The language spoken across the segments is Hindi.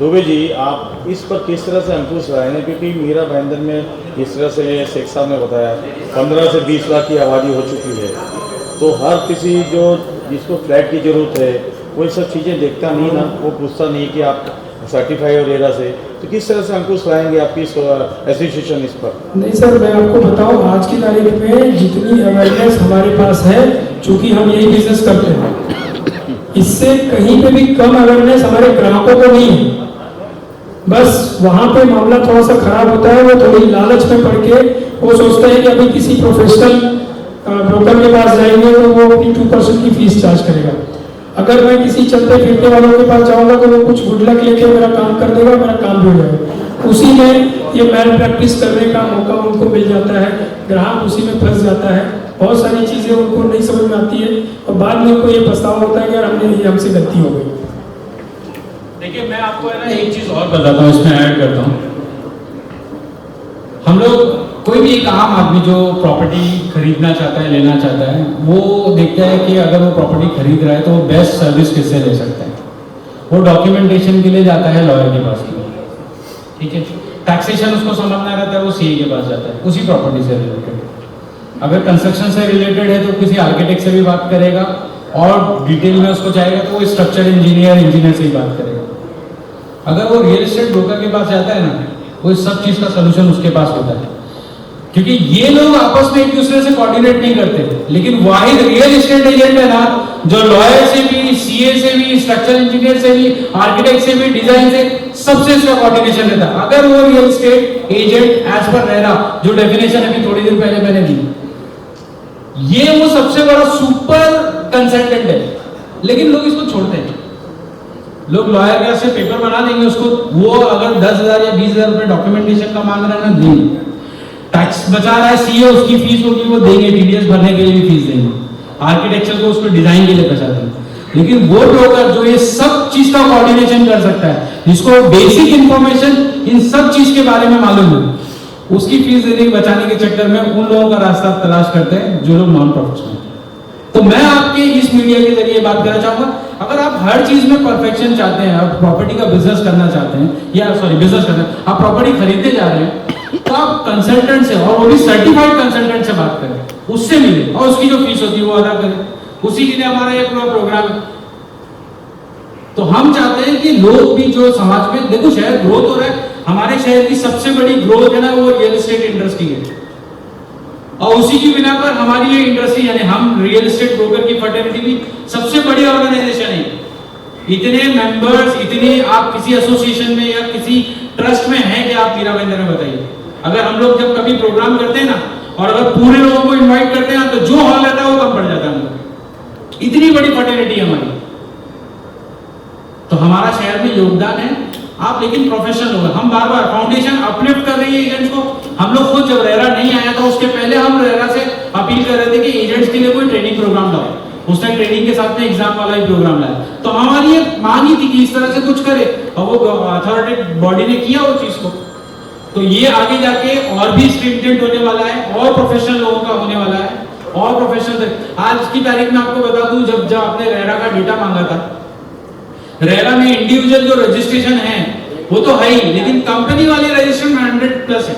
दुबे जी, आप इस पर किस तरह से अंकुश लगाएंगे, क्योंकि मीरा भाईंदर में इस तरह से शेख साहब ने बताया 15 से 20 लाख की आबादी हो चुकी है, तो हर किसी जो जिसको फ्लैट की ज़रूरत है वो ये सब चीज़ें देखता नहीं ना, वो पूछता नहीं कि आप सर्टिफाई और एरा से, तो किस तरह से अंकुश लाएंगे आपकी एसोसिएशन इस पर? नहीं सर, मैं आपको बताऊं, आज की तारीख में जितनी अवेयरनेस हमारे पास है, चूंकि हम यही बिजनेस करते हैं, इससे कहीं पे भी कम अवेयरनेस हमारे ग्राहकों को नहीं है। बस वहां पे मामला थोड़ा सा खराब होता है, वो थोड़ी लालच में पड़ के वो सोचते हैं कि अभी किसी प्रोफेशनल ब्रोकर के पास जाएंगे तो वो अपनी 2% की फीस चार्ज करेगा। अगर मैं किसी चलते फिरते वालों के पास जाऊंगा तो वो कुछ गुड लक लेके मेरा काम कर देगा, मेरा काम भी हो जाएगा। उसी में ये मैल प्रैक्टिस करने का मौका उनको मिल जाता है, ग्राहक उसी में फंस जाता है, बहुत सारी चीज़ें उनको नहीं समझ में आती है और बाद में उनको ये पछतावा होता है कि हमसे गलती हो गई। देखिए, मैं आपको है ना एक चीज़ और बताता हूँ, इसमें ऐड करता हूँ। हम लोग कोई भी एक आम आदमी जो प्रॉपर्टी खरीदना चाहता है, लेना चाहता है, वो देखता है कि अगर वो प्रॉपर्टी खरीद रहा है तो वो बेस्ट सर्विस किससे ले सकता है। वो डॉक्यूमेंटेशन के लिए जाता है लॉयर के पास, ठीक है। टैक्सेशन उसको समझना रहता है, वो सीए के पास जाता है उसी प्रॉपर्टी से रिलेटेड। अगर कंस्ट्रक्शन से रिलेटेड है तो किसी आर्किटेक्ट से भी बात करेगा, और डिटेल में उसको चाहेगा तो वो स्ट्रक्चर इंजीनियर से ही बात करेगा। अगर वो रियल एस्टेट ब्रोकर के पास जाता है ना, वो इस सब चीज़ का सोल्यूशन उसके पास होता है, क्योंकि ये लोग आपस में एक दूसरे से कोऑर्डिनेट नहीं करते। लेकिन वाहिद रियल एस्टेट एजेंट है ना, जो लॉयर से भी, सीए से भी, स्ट्रक्चर इंजीनियर से भी, आर्किटेक्ट से भी, डिजाइन से, सबसे इसका कोऑर्डिनेशन रहता है। अगर वो real estate agent as per RERA, जो डेफिनेशन अभी थोड़ी देर पहले मैंने दी, ये वो सबसे बड़ा सुपर कंसल्टेंट है, लेकिन लोग इसको छोड़ते हैं। लोग लॉयर के से पेपर बना देंगे उसको, वो अगर 10,000 या 20,000 रुपए डॉक्यूमेंटेशन का मांग रहा है ना, देंगे। टैक्स बचा रहा है सीए, उसकी फीस होगी, वो देंगे, टीडीएस भरने के लिए भी फीस देंगे, आर्किटेक्चर को उसको डिजाइन के लिए पैसा देंगे। लेकिन वो ब्रोकर जो ये सब चीज का कोऑर्डिनेशन कर सकता है, जिसको बेसिक इंफॉर्मेशन इन सब चीज के बारे में मालूम है, उसकी फीस देने के बचाने के चक्कर में उन लोगों का रास्ता तलाश करते हैं जो लोग नॉन प्रोफेशनल। तो मैं आपके इस मीडिया के जरिए बात करना चाहूंगा, अगर आप हर चीज में परफेक्शन चाहते हैं, आप प्रॉपर्टी का बिजनेस करना चाहते हैं, या सॉरी बिजनेस करना, आप प्रॉपर्टी खरीदने जा रहे हैं, तो आप कंसल्टेंट से, और वो भी सर्टिफाइड कंसल्टेंट से बात करें, उससे मिले और उसकी जो फीस होती है वो अदा करें। उसी के लिए हमारा ये पूरा प्रोग्राम है। तो हम चाहते हैं कि लोग भी जो समाज में, देखो शहर ग्रोथ हो रहा है, हमारे शहर की सबसे बड़ी ग्रोथ है ना, वो रियल एस्टेट इंडस्ट्री है, और उसी की बिना पर हमारी ये इंडस्ट्री, यानी हम रियल एस्टेट ब्रोकर की फर्टिलिटी भी सबसे बड़ी ऑर्गेनाइजेशन है। इतने मेंबर्स, इतने आप किसी एसोसिएशन में या किसी ट्रस्ट में हैं कि आप मीरा भाईंदर में बताइए। अगर हम लोग जब कभी प्रोग्राम करते हैं ना, और अगर पूरे लोगों को इनवाइट करते हैं तो जो हॉल रहता है वो कम पड़ जाता है हमको, इतनी बड़ी फर्टिलिटी हमारी। तो हमारा शहर में योगदान है आप, लेकिन प्रोफेशनल होगा। हम बार बार फाउंडेशन अपलिफ्ट कर रही है एजेंट्स को। हम लोग खुद जब रेरा नहीं आया था उसके पहले हम रेरा से अपील कर रहे थे कि एजेंट्स के लिए कोई ट्रेनिंग प्रोग्राम लाओ। उसने ट्रेनिंग के साथ में एग्जाम वाला ही प्रोग्राम लाया। तो हमारी ये मांग ही थी कि इस तरह से कुछ करे, और वो अथॉरिटी बॉडी ने किया वो चीज को। तो ये आगे जाके और भी स्ट्रिंजेंट होने वाला है, और प्रोफेशनल लोगों का होने वाला है, और प्रोफेशनल। आज की तारीख में आपको बता दूं, जब आपने रेरा का डेटा मांगा था, रेरा में इंडिविजुअल जो रजिस्ट्रेशन है वो तो है ही, लेकिन कंपनी वाले रजिस्ट्रेशन 100+ है।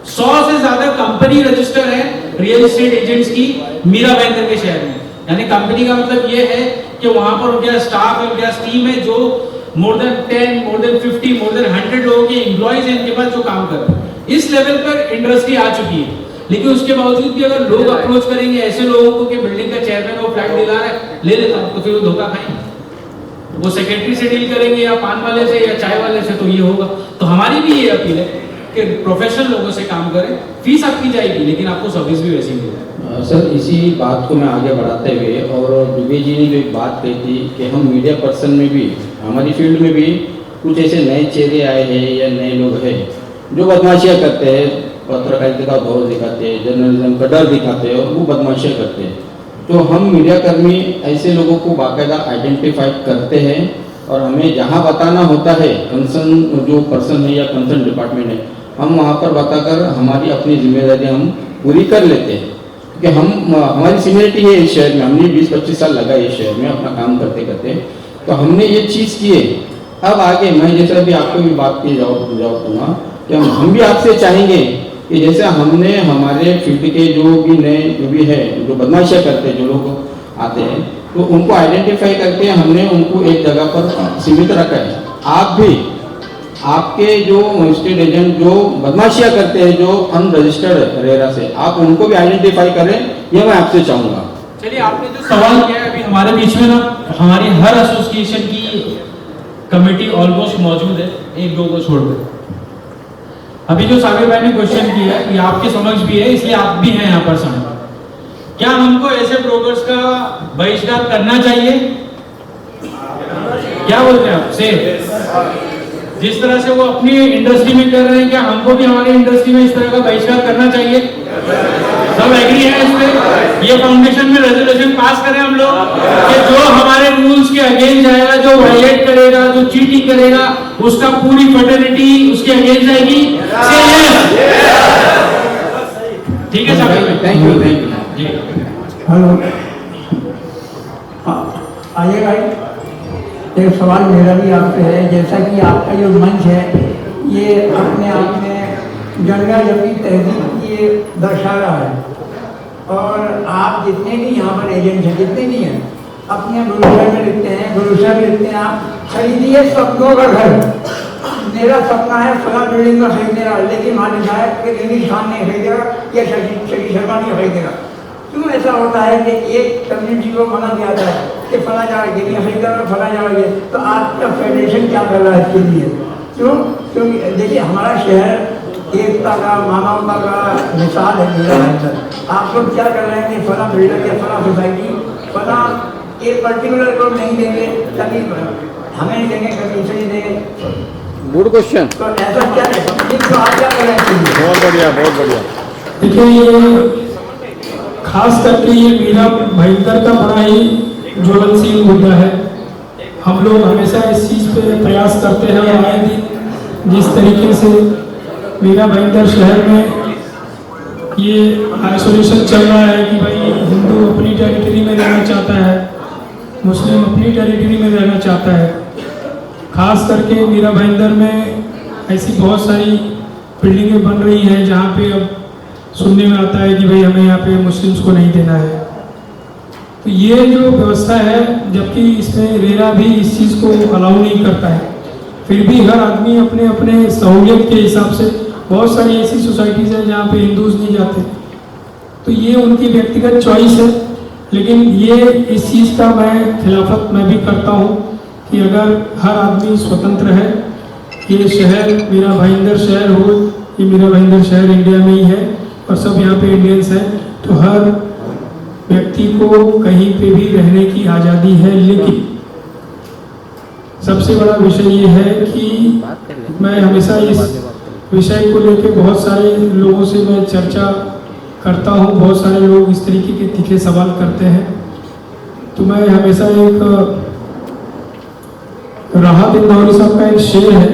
100 से ज्यादा कंपनी रजिस्टर है रियल एस्टेट एजेंट्स की मीरा भाईंदर के शहर में। यानी कंपनी का मतलब ये है कि वहां पर उनका स्टाफ है, उनका टीम है, जो more than 10, more than 50, more than 100 लोगों के एम्प्लॉइज हैं इनके पास जो काम कर रहे हैं। इस लेवल पर इंडस्ट्री आ चुकी है। लेकिन उसके बावजूद भी अगर लोग अप्रोच करेंगे ऐसे लोगों को कि बिल्डिंग का चेयरमैन वो फ्लैट दिला रहा है, ले लेता हूं, तो फिर वो धोखा खाएंगे। वो सेक्रेटरी से डील करेंगे या पान वाले से या चाय वाले से, तो ये होगा। तो हमारी भी ये अपील है कि प्रोफेशनल लोगों से काम करें, फीस आपकी जाएगी लेकिन आपको सर्विस भी वैसी मिलेगी। सर, इसी बात को मैं आगे बढ़ाते हुए, और दुबे जी ने जो एक बात कही थी कि हम मीडिया पर्सन में भी, हमारी फील्ड में भी कुछ ऐसे नए चेहरे आए हैं या नए लोग हैं जो बदमाशियाँ करते हैं, पत्रकारिता का गौरव दिखाते हैं, जर्नलिज्म का डर दिखाते हैं, और वो बदमाशियाँ करते हैं। तो हम मीडिया कर्मी ऐसे लोगों को बाकायदा आइडेंटिफाई करते हैं, और हमें जहाँ बताना होता है, कंसर्न जो पर्सन है या कंसर्न डिपार्टमेंट है, हम वहाँ पर बताकर हमारी अपनी जिम्मेदारी हम पूरी कर लेते हैं। क्योंकि हमारी सीनियरिटी है इस शहर में, हमने 20-25 साल लगा इस शहर में अपना काम करते करते, तो हमने ये चीज़ की है अब आगे मैं जैसे अभी आपको भी बात की जवाब दूंगा कि हम भी आपसे चाहेंगे कि जैसे हमने हमारे फील्ड के जो भी नए जो भी है जो बदमाशियाँ करते हैं जो लोग आते हैं तो उनको आइडेंटिफाई करके हमने उनको एक जगह पर सीमित रखा है। आप भी आपके जो स्टेट एजेंट जो बदमाशियाँ करते हैं जो अनरजिस्टर्ड रेरा से आप उनको भी आइडेंटिफाई करें, ये मैं आपसे चाहूँगा। चलिए, आपने जो सवाल किया है अभी हमारे बीच में ना हमारी हर एसोसिएशन की कमेटी ऑलमोस्ट मौजूद है, एक दो को छोड़कर। अभी जो सागर भाई ने क्वेश्चन किया है ये आपके समक्ष भी है, इसलिए आप भी हैं यहाँ पर समझ। क्या हमको ऐसे ब्रोकर्स का बहिष्कार करना चाहिए? क्या बोलते हैं आप? से जिस तरह से वो अपनी इंडस्ट्री में कर रहे हैं, क्या हमको भी हमारी इंडस्ट्री में इस तरह का बहिष्कार करना चाहिए? सब एग्री है इस पे? ये फाउंडेशन में रेजोल्यूशन पास करें हम लोग कि जो हमारे रूल्स के अगेंस्ट जाएगा, जो वायलेट करेगा, जो चीटिंग करेगा, उसका पूरी फर्टिलिटी उसके अगेंस्ट जाएगी। ठीक है साहब, थैंक यू जी। हेलो, आइए भाई, एक सवाल मेरा भी आपसे है। जैसा कि आपका जो मंच है ये अपने आप में गंगा जमुनी तहजीब ये दर्शा रहा है और आप जितने भी यहाँ पर एजेंट हैं, जितने भी हैं, अपने ब्रोशर में लिखते हैं, ब्रोशर में लिखते हैं आप खरीदिए सपनों का घर। मेरा सपना है फला बिल्डिंग में खरीदने का, लेकिन वहाँ लिखा है कि इंग्लिश खान नहीं खरीदेगा या शशि शर्मा नहीं खरीदेगा। क्यों ऐसा होता है कि एक कम्युनिटी को मना किया जाता है कि फला जगह ये नहीं खरीदा और फला जगह ये, तो आपका फेडरेशन क्या कर रहा है इसके लिए? क्यों? क्योंकि देखिए हमारा शहर एकता का, मानवता का मिसाल है मेरा अंदर। आप लोग क्या कर रहे हैं कि फला बिल्डर या फला सोसाइटी फला एक पर्टिकुलर को नहीं देंगे, कभी हमें नहीं देंगे, कभी इसे नहीं देंगे। Good question. तो ऐसा क्या है? तो आप क्या कर रहे हैं? बहुत बढ़िया, बहुत बढ़िया। देखिए, ये खास करके ये मीरा भाईंदर का बड़ा ही ज्वलनशील मुद्दा है। हम लोग हमेशा इस चीज़ पे प्रयास करते हैं और आए दिन जिस तरीके से मीरा भाईंदर शहर में ये आइसोलेशन चल रहा है कि भाई हिंदू अपनी टेरिटरी में रहना चाहता है, मुस्लिम अपनी टेरिटरी में रहना चाहता है। खास करके मीरा भाईंदर में ऐसी बहुत सारी बिल्डिंगें बन रही हैं जहाँ पे अब सुनने में आता है कि भाई हमें यहाँ पे मुस्लिम्स को नहीं देना है। तो ये जो व्यवस्था है, जबकि इसमें रेरा भी इस चीज़ को अलाउ नहीं करता है, फिर भी हर आदमी अपने अपने सहूलियत के हिसाब से, बहुत सारी ऐसी सोसाइटीज़ हैं जहाँ पे हिंदूज नहीं जाते, तो ये उनकी व्यक्तिगत चॉइस है। लेकिन ये इस चीज़ का मैं खिलाफत मैं भी करता हूँ कि अगर हर आदमी स्वतंत्र है, ये शहर मेरा भाईंदर शहर हो, ये मेरा भाईंदर शहर इंडिया में ही है और सब यहाँ पे इंडियंस हैं, तो हर व्यक्ति को कहीं पे भी रहने की आज़ादी है। लेकिन सबसे बड़ा विषय ये है कि मैं हमेशा इस विषय को लेकर बहुत सारे लोगों से मैं चर्चा करता हूँ। बहुत सारे लोग इस तरीके के तीखे सवाल करते हैं, तो मैं हमेशा एक राहत इंदौरी साहब का एक शेर है,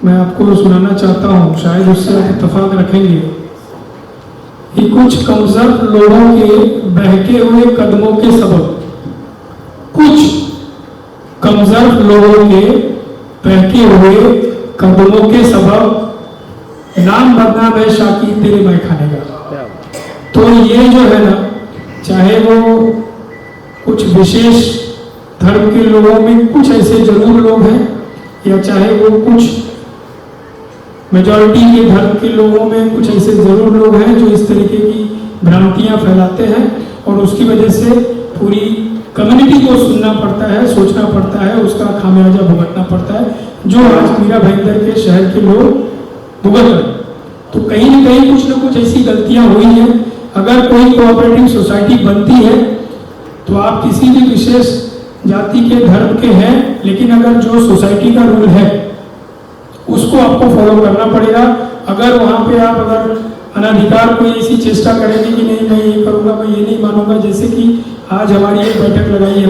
मैं आपको सुनाना चाहता हूँ, शायद उससे आप इत्तेफाक रखेंगे कि कुछ कमजोर लोगों के बहके हुए कदमों के सबब, कुछ कमजोर लोगों के बहके हुए कदमों के सबब नाम बदनाम है शाकी तेरे मैं खाने का। तो ये जो है ना, चाहे वो कुछ विशेष धर्म के लोगों में कुछ ऐसे जरूर लोग हैं, या चाहे वो कुछ मेजॉरिटी के धर्म के लोगों में कुछ ऐसे जरूर लोग हैं जो इस तरीके की भ्रांतियां फैलाते हैं, और उसकी वजह से पूरी कम्युनिटी को सुनना पड़ता है, सोचना पड़ता है, उसका खामियाजा भुगतना पड़ता है, जो आज मीरा भाईंदर के शहर के लोग भुगत रहे। तो कहीं ना कहीं कुछ ना कुछ ऐसी गलतियां हुई हैं। अगर कोई कोऑपरेटिव सोसाइटी बनती है तो आप किसी भी विशेष जाति के धर्म के हैं, लेकिन अगर जो सोसाइटी का रूल है उसको आपको फॉलो करना पड़ेगा। अगर वहाँ पे आप अगर अनाधिकार कोई ऐसी चेष्टा करेंगे कि नहीं मैं ये करूँगा, मैं ये नहीं मानूंगा, जैसे कि आज हमारी एक बैठक लगाई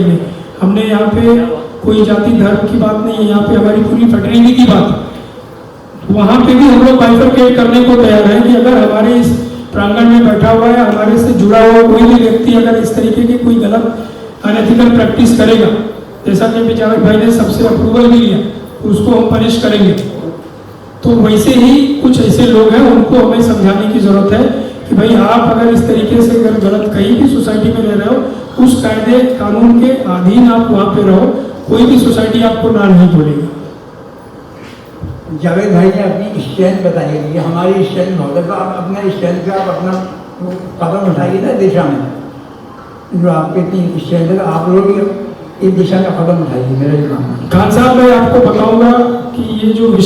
हमने यहाँ पे कोई जाति धर्म की बात नहीं है, यहाँ पे हमारी पूरी फैटर्निटी की बात है। वहाँ पे भी हम लोग बाइफरकेट करने को तैयार हैं कि अगर हमारे इस प्रांगण में बैठा हुआ है, हमारे से जुड़ा हुआ कोई भी व्यक्ति अगर इस तरीके की कोई गलत अनएथिकल प्रैक्टिस करेगा जैसा कि अभी जावेद भाई ने सबसे अप्रूवल भी लिया, उसको हम पनिश करेंगे। तो वैसे ही कुछ ऐसे लोग हैं, उनको हमें समझाने की जरूरत है कि भाई आप अगर इस तरीके से अगर गलत कहीं भी सोसाइटी में रह रहे हो, उस कायदे कानून के अधीन आप वहाँ पे रहो, कोई भी सोसाइटी आपको ना नहीं बोलेगी। जावेद भाई ने अपनी स्ट्रेंथ बताई है कि हमारी स्ट्रेंथ बहुत है, तो आप अपना स्ट्रेंथ का आप अपना कदम उठाइए ना दिशा में, जो आपके इतनी स्ट्रेंथ है, आप लोग इस दिशा का कदम उठाइए, मेरा ये मानना है। खान साहब, मैं आपको बताऊंगा कि ये जो विषय